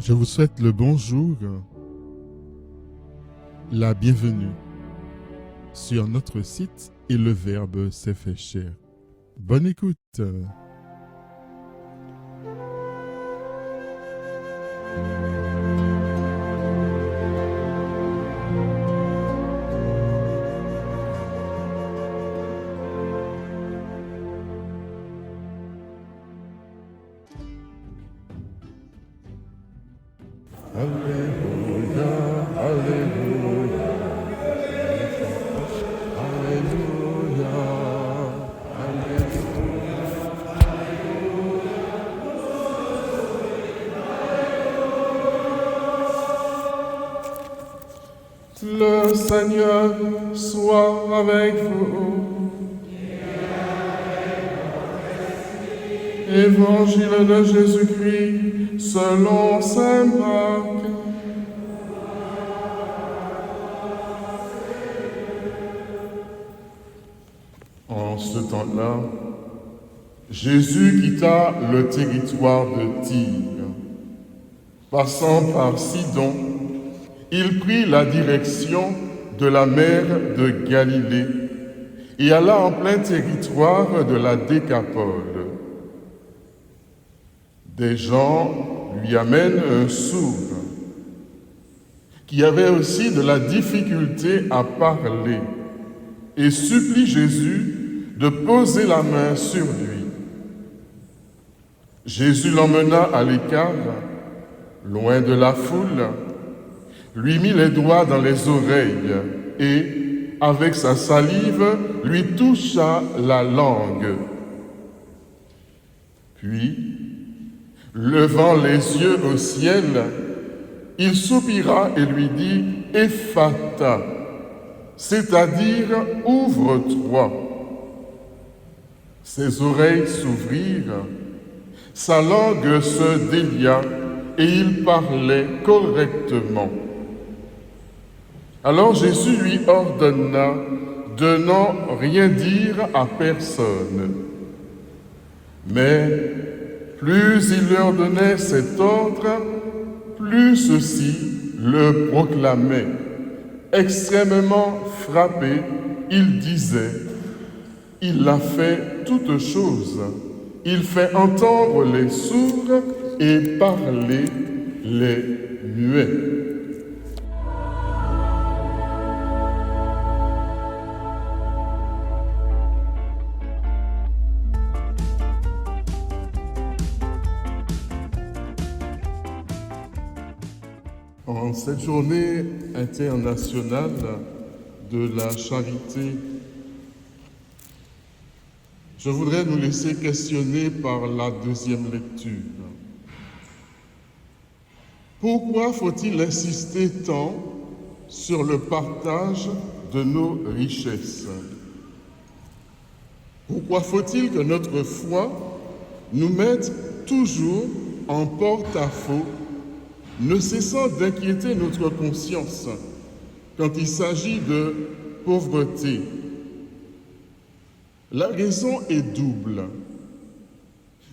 Je vous souhaite le bonjour, la bienvenue sur notre site et le Verbe s'est fait chair. Bonne écoute. Alléluia, Alléluia, Alléluia, Alléluia. Le Seigneur soit avec vous. Évangile de Jésus-Christ selon saint Marc. En ce temps-là, Jésus quitta le territoire de Tyr. Passant par Sidon, il prit la direction de la mer de Galilée et alla en plein territoire de la Décapole. Des gens lui amènent un sourd qui avait aussi de la difficulté à parler et supplie Jésus de poser la main sur lui. Jésus l'emmena à l'écart, loin de la foule, lui mit les doigts dans les oreilles et, avec sa salive, lui toucha la langue. Puis, levant les yeux au ciel, il soupira et lui dit « Ephata », c'est-à-dire « Ouvre-toi ». Ses oreilles s'ouvrirent, sa langue se délia et il parlait correctement. Alors Jésus lui ordonna de n'en rien dire à personne. Mais plus il leur donnait cet ordre, plus ceux-ci le proclamaient. Extrêmement frappé, il disait « Il a fait toutes choses. Il fait entendre les sourds et parler les muets. » En cette journée internationale de la charité, je voudrais nous laisser questionner par la deuxième lecture. Pourquoi faut-il insister tant sur le partage de nos richesses? Pourquoi faut-il que notre foi nous mette toujours en porte-à-faux, ne cessant d'inquiéter notre conscience quand il s'agit de pauvreté? La raison est double.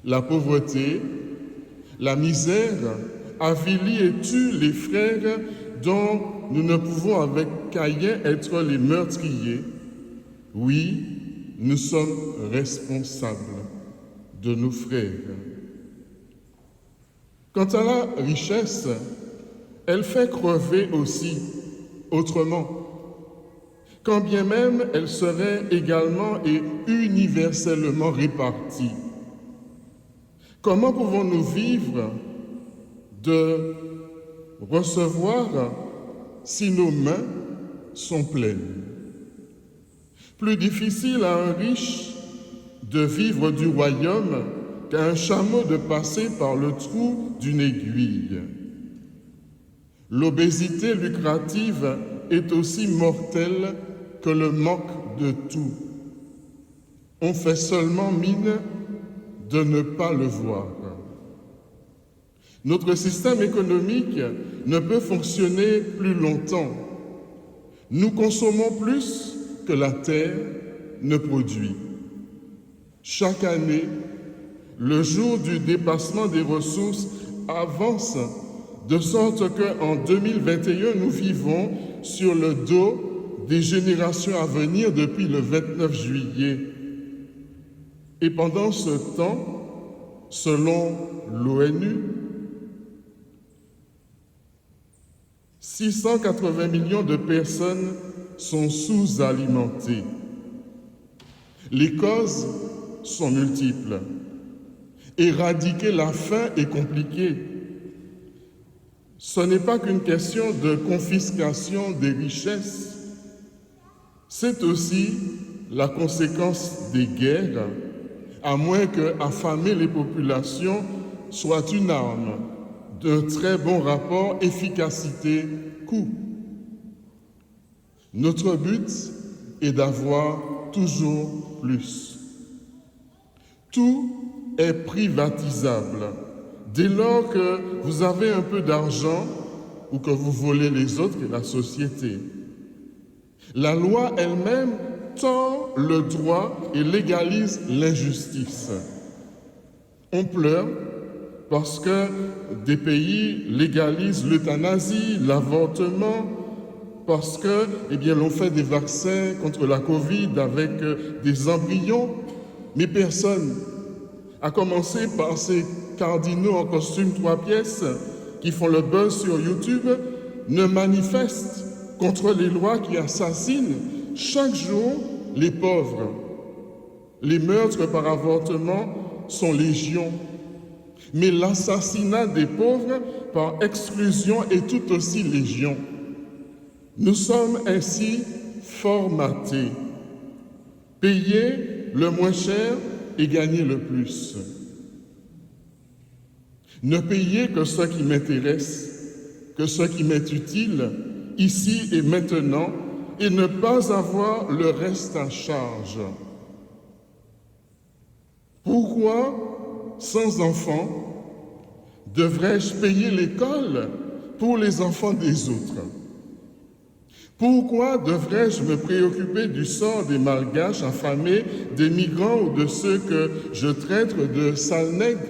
La pauvreté, la misère avilit et tue les frères dont nous ne pouvons avec Caïn être les meurtriers. Oui, nous sommes responsables de nos frères. Quant à la richesse, elle fait crever aussi autrement, quand bien même elle serait également et universellement répartie. Comment pouvons-nous vivre de recevoir si nos mains sont pleines? Plus difficile à un riche de vivre du royaume qu'à un chameau de passer par le trou d'une aiguille. L'obésité lucrative est aussi mortelle que le manque de tout. On fait seulement mine de ne pas le voir. Notre système économique ne peut fonctionner plus longtemps. Nous consommons plus que la terre ne produit. Chaque année, le jour du dépassement des ressources avance de sorte qu'en 2021, nous vivons sur le dos des générations à venir depuis le 29 juillet. Et pendant ce temps, selon l'ONU, 680 millions de personnes sont sous-alimentées. Les causes sont multiples. Éradiquer la faim est compliqué. Ce n'est pas qu'une question de confiscation des richesses, c'est aussi la conséquence des guerres, à moins que affamer les populations soit une arme d'un très bon rapport efficacité-coût. Notre but est d'avoir toujours plus. Tout est privatisable. Dès lors que vous avez un peu d'argent ou que vous volez les autres et la société, la loi elle-même tord le droit et légalise l'injustice. On pleure parce que des pays légalisent l'euthanasie, l'avortement, parce que, l'on fait des vaccins contre la Covid avec des embryons, mais personne, à commencer par ces cardinaux en costume 3 pièces qui font le buzz sur YouTube, ne manifestent contre les lois qui assassinent chaque jour les pauvres. Les meurtres par avortement sont légion, mais l'assassinat des pauvres par exclusion est tout aussi légion. Nous sommes ainsi formatés. Payer le moins cher et gagner le plus. Ne payer que ce qui m'intéresse, que ce qui m'est utile, ici et maintenant, et ne pas avoir le reste à charge. Pourquoi, sans enfants, devrais-je payer l'école pour les enfants des autres? Pourquoi devrais-je me préoccuper du sort des Malgaches affamés, des migrants ou de ceux que je traite de sales nègres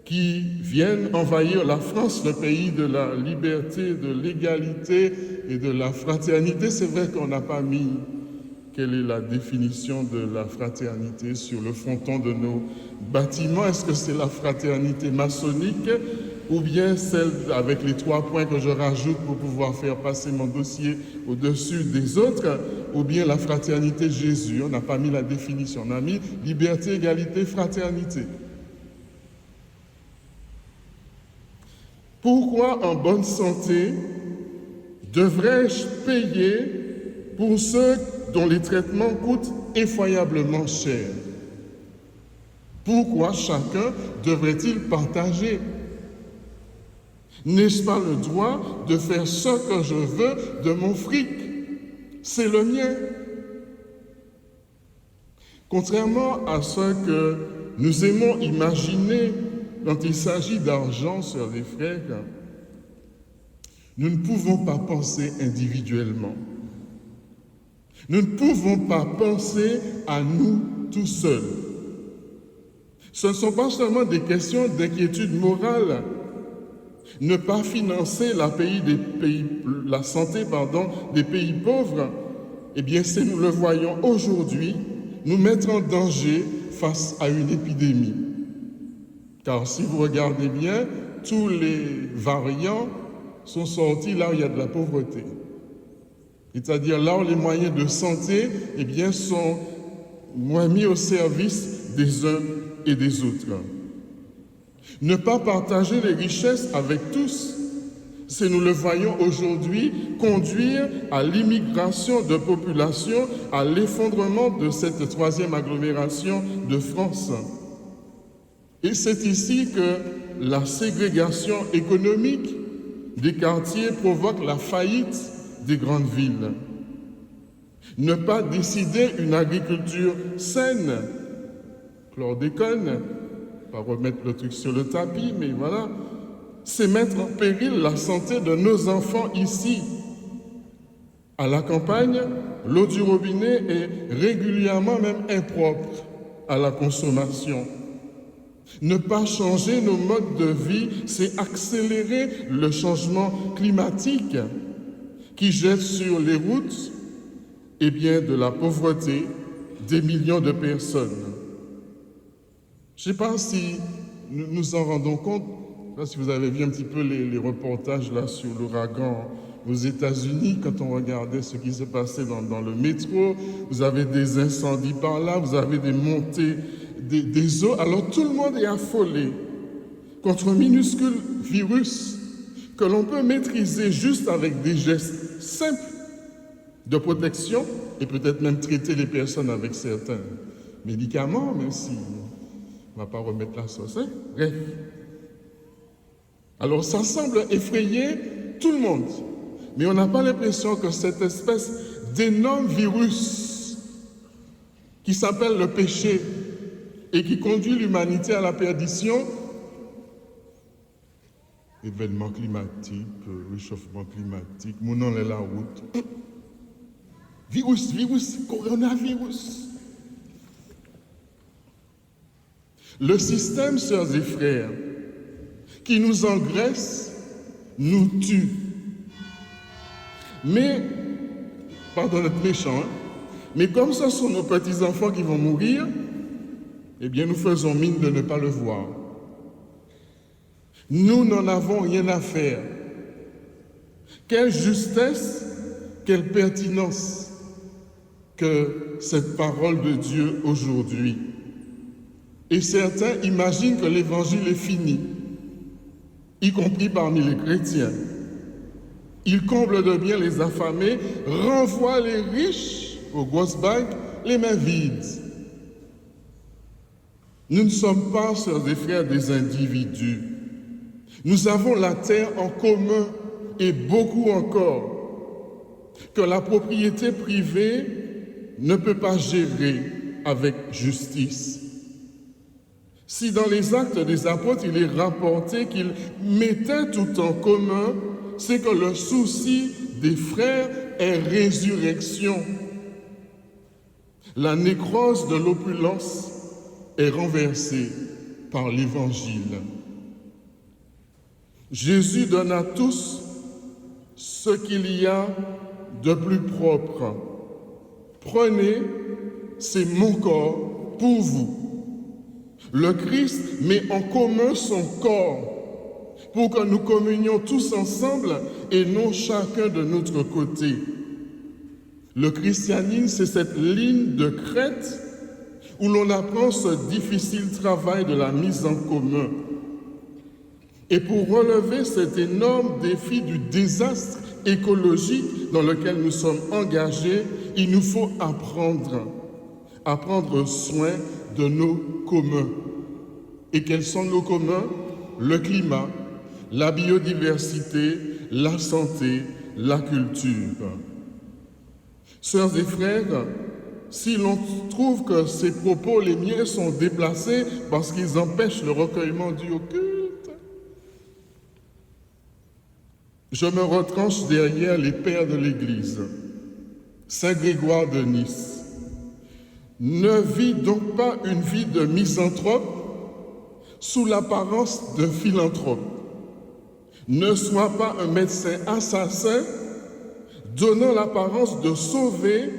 qui viennent envahir la France, le pays de la liberté, de l'égalité et de la fraternité? C'est vrai qu'on n'a pas mis quelle est la définition de la fraternité sur le fronton de nos bâtiments. Est-ce que c'est la fraternité maçonnique ou bien celle avec les 3 points que je rajoute pour pouvoir faire passer mon dossier au-dessus des autres, ou bien la fraternité de Jésus? On n'a pas mis la définition, on a mis liberté, égalité, fraternité. Pourquoi en bonne santé devrais-je payer pour ceux dont les traitements coûtent effroyablement cher? Pourquoi chacun devrait-il partager? N'ai-je pas le droit de faire ce que je veux de mon fric? C'est le mien. Contrairement à ce que nous aimons imaginer quand il s'agit d'argent, sœurs et frères, nous ne pouvons pas penser individuellement. Nous ne pouvons pas penser à nous tout seuls. Ce ne sont pas seulement des questions d'inquiétude morale. Ne pas financer la santé des pays pauvres, c'est, nous le voyons aujourd'hui, nous mettre en danger face à une épidémie. Car si vous regardez bien, tous les variants sont sortis là où il y a de la pauvreté. C'est-à-dire là où les moyens de santé sont moins mis au service des uns et des autres. Ne pas partager les richesses avec tous, c'est, nous le voyons aujourd'hui, conduire à l'immigration de population, à l'effondrement de cette 3e agglomération de France. Et c'est ici que la ségrégation économique des quartiers provoque la faillite des grandes villes. Ne pas décider une agriculture saine, chlordécone, pas remettre le truc sur le tapis, mais voilà, c'est mettre en péril la santé de nos enfants ici. À la campagne, l'eau du robinet est régulièrement même impropre à la consommation. Ne pas changer nos modes de vie, c'est accélérer le changement climatique qui jette sur les routes de la pauvreté des millions de personnes. Je ne sais pas si nous nous en rendons compte, je ne sais pas si vous avez vu un petit peu les reportages là sur l'ouragan aux États-Unis, quand on regardait ce qui se passait dans le métro, vous avez des incendies par là, vous avez des montées des eaux. Alors tout le monde est affolé contre un minuscule virus que l'on peut maîtriser juste avec des gestes simples de protection et peut-être même traiter les personnes avec certains médicaments, même si on ne va pas remettre la sauce. Bref. Alors ça semble effrayer tout le monde, mais on n'a pas l'impression que cette espèce d'énorme virus qui s'appelle le péché et qui conduit l'humanité à la perdition, événements climatiques, réchauffement climatique, mon nom est la route. Virus, coronavirus. Le système, sœurs et frères, qui nous engraisse, nous tue. Mais, pardon d'être méchant, mais comme ce sont nos petits-enfants qui vont mourir, eh bien nous faisons mine de ne pas le voir. Nous n'en avons rien à faire. Quelle justesse, quelle pertinence que cette parole de Dieu aujourd'hui. Et certains imaginent que l'évangile est fini, y compris parmi les chrétiens. Ils comblent de bien les affamés, renvoient les riches aux grosses banques, les mains vides. Nous ne sommes pas, sœurs et frères, des individus. Nous avons la terre en commun et beaucoup encore, que la propriété privée ne peut pas gérer avec justice. Si dans les Actes des Apôtres, il est rapporté qu'ils mettaient tout en commun, c'est que le souci des frères est résurrection. La nécrose de l'opulence est renversée par l'Évangile. Jésus donne à tous ce qu'il y a de plus propre. Prenez, c'est mon corps pour vous. Le Christ met en commun son corps pour que nous communions tous ensemble et non chacun de notre côté. Le christianisme, c'est cette ligne de crête où l'on apprend ce difficile travail de la mise en commun. Et pour relever cet énorme défi du désastre écologique dans lequel nous sommes engagés, il nous faut prendre soin de nos communs. Et quels sont nos communs? Le climat, la biodiversité, la santé, la culture. Sœurs et frères, si l'on trouve que ces propos, les miens, sont déplacés parce qu'ils empêchent le recueillement dû au culte, je me retranche derrière les pères de l'Église. Saint Grégoire de Nice. Ne vis donc pas une vie de misanthrope sous l'apparence de philanthrope. Ne sois pas un médecin assassin donnant l'apparence de sauver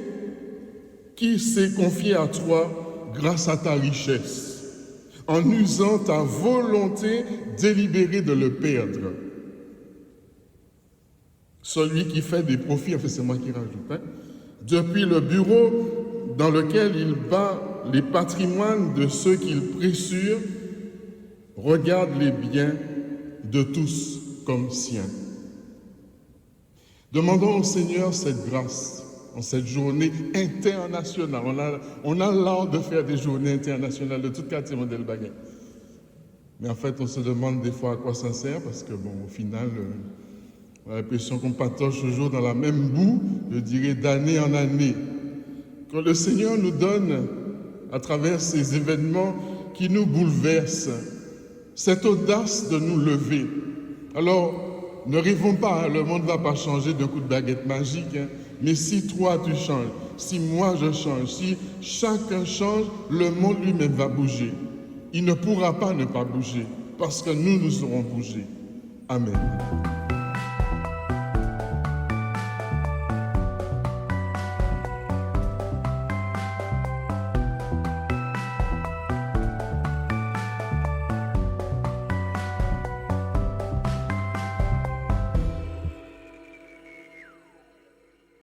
qui s'est confié à toi grâce à ta richesse, en usant ta volonté délibérée de le perdre. Celui qui fait des profits, enfin c'est moi qui rajoute, depuis le bureau dans lequel il bat les patrimoines de ceux qu'il pressure, regarde les biens de tous comme siens. Demandons au Seigneur cette grâce en cette journée internationale. On a l'art de faire des journées internationales de tout quartier modèle Baguette. Mais en fait, on se demande des fois à quoi ça sert, parce que bon, au final, on a l'impression qu'on patauge toujours dans la même boue, je dirais d'année en année. Quand le Seigneur nous donne, à travers ces événements qui nous bouleversent, cette audace de nous lever. Alors, ne rêvons pas, le monde ne va pas changer d'un coup de baguette magique, mais si toi tu changes, si moi je change, si chacun change, le monde lui-même va bouger. il ne pourra pas ne pas bouger, parce que nous aurons bougé. Amen.